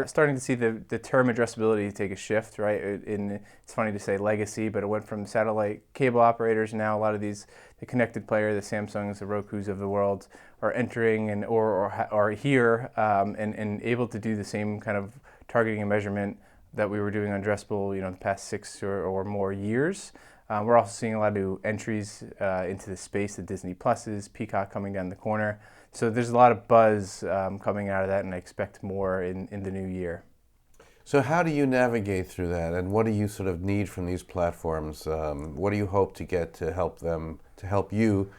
we're starting to see the term addressability take a shift, right? It's funny to say legacy, but it went from satellite cable operators. Now a lot of the connected player, the Samsungs, the Rokus of the world, are entering and or are here and able to do the same kind of targeting and measurement that we were doing on addressable, the past 6 or more years. We're also seeing a lot of new entries into the space, the Disney Pluses, Peacock coming down the corner. So there's a lot of buzz coming out of that, and I expect more in the new year. So how do you navigate through that, and what do you sort of need from these platforms? What do you hope to get to help you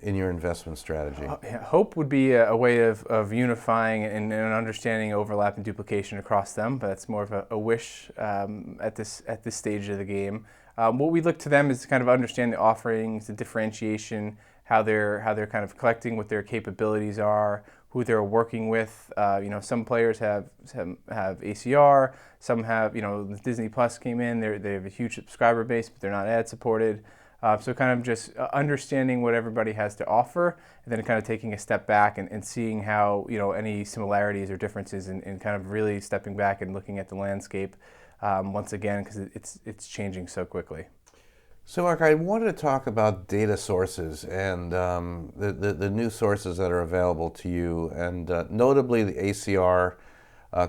in your investment strategy? Hope would be a way of unifying and understanding overlap and duplication across them, but that's more of a wish at this stage of the game. What we look to them is to kind of understand the offerings, the differentiation, how they're kind of collecting, what their capabilities are, who they're working with. Some players have ACR, some have, Disney Plus came in, they have a huge subscriber base, but they're not ad supported. So kind of just understanding what everybody has to offer, and then kind of taking a step back and seeing how, any similarities or differences, and kind of really stepping back and looking at the landscape once again, because it's changing so quickly. So Mark, I wanted to talk about data sources and the new sources that are available to you, and notably the ACR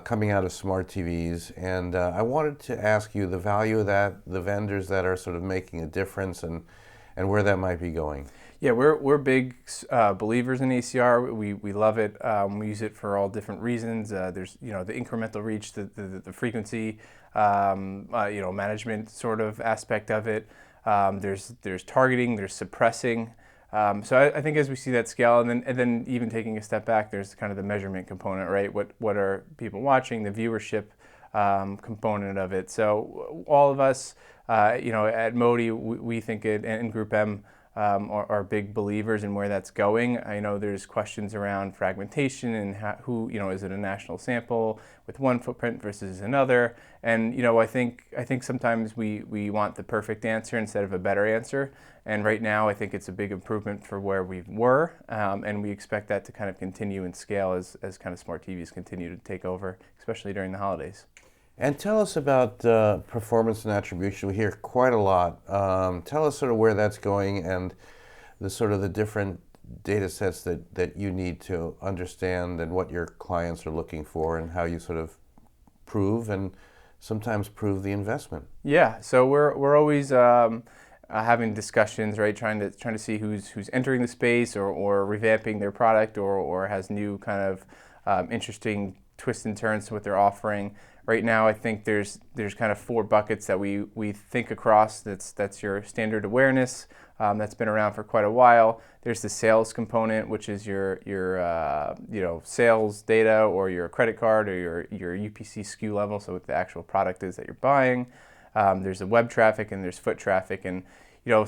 coming out of smart TVs. And I wanted to ask you the value of that, the vendors that are sort of making a difference, and where that might be going. Yeah, we're big believers in ACR. We love it. We use it for all different reasons. There's the incremental reach, the frequency, management sort of aspect of it. There's targeting, there's suppressing. So I think as we see that scale, and then even taking a step back, there's kind of the measurement component, right? What are people watching? The viewership component of it. So all of us, at Modi, we think it, and Group M are big believers in where that's going. I know there's questions around fragmentation and who is it a national sample with one footprint versus another, and I think sometimes we want the perfect answer instead of a better answer. And right now I think it's a big improvement for where we were, and we expect that to kind of continue and scale as kind of smart TVs continue to take over, especially during the holidays. And tell us about performance and attribution. We hear quite a lot. Tell us sort of where that's going and the different data sets that you need to understand, and what your clients are looking for, and how you sort of prove and sometimes prove the investment. Yeah, so we're always having discussions, right? Trying to see who's entering the space or revamping their product or has new kind of interesting twists and turns to what they're offering. Right now, I think there's kind of 4 buckets that we think across. That's your standard awareness. That's been around for quite a while. There's the sales component, which is your sales data, or your credit card, or your UPC SKU level, so what the actual product is that you're buying. There's the web traffic, and there's foot traffic. And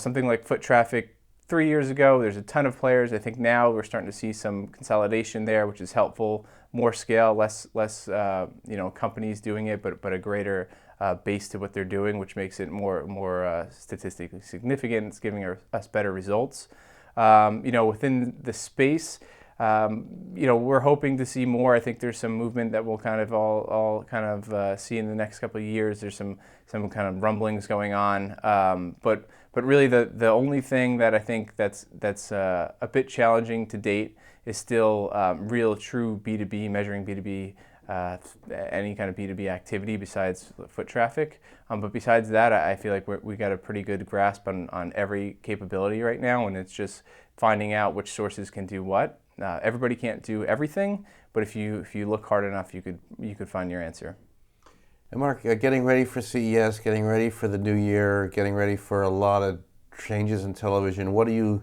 something like foot traffic 3 years ago, there's a ton of players. I think now we're starting to see some consolidation there, which is helpful. More scale, less companies doing it, but a greater base to what they're doing, which makes it more statistically significant. It's giving us better results. Within the space, we're hoping to see more. I think there's some movement that we'll kind of all kind of see in the next couple of years. There's some kind of rumblings going on, but really the only thing that I think that's a bit challenging to date is still real true B2B, measuring B2B, any kind of B2B activity besides foot traffic. But besides that, I feel like we got a pretty good grasp on every capability right now, and it's just finding out which sources can do what. Everybody can't do everything, but if you look hard enough, you could find your answer. And Mark, getting ready for CES, getting ready for the new year, getting ready for a lot of changes in television, what do you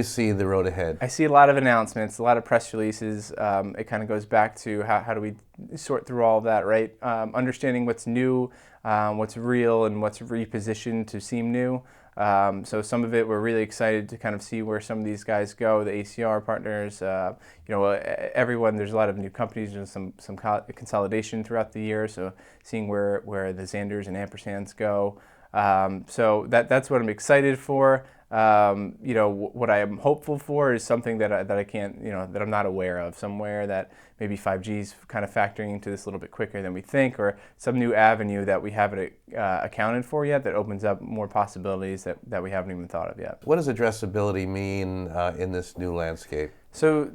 see the road ahead? I see a lot of announcements, a lot of press releases. It kind of goes back to how do we sort through all of that, right? Understanding what's new, what's real, and what's repositioned to seem new. So some of it we're really excited to kind of see where some of these guys go, the ACR partners, everyone. There's a lot of new companies and some consolidation throughout the year, so seeing where the Xanders and Ampersands go. So that's what I'm excited for. What I am hopeful for is something that I can't, that I'm not aware of, somewhere that maybe 5G is kind of factoring into this a little bit quicker than we think, or some new avenue that we haven't accounted for yet that opens up more possibilities that we haven't even thought of yet. What does addressability mean in this new landscape? So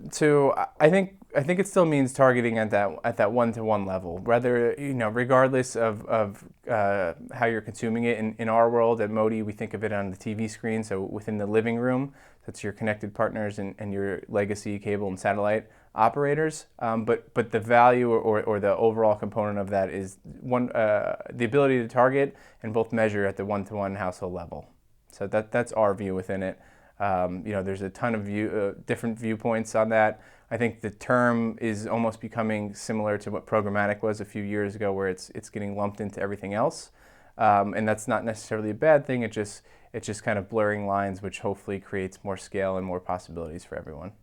I think it still means targeting at that one-to-one level, whether regardless of how you're consuming it. In our world at Modi, we think of it on the TV screen, so within the living room. That's your connected partners and your legacy cable and satellite operators. But the value or the overall component of that is the ability to target and both measure at the one-to-one household level. So that's our view within it. There's a ton of different viewpoints on that. I think the term is almost becoming similar to what programmatic was a few years ago, where it's getting lumped into everything else, and that's not necessarily a bad thing. It's just kind of blurring lines, which hopefully creates more scale and more possibilities for everyone.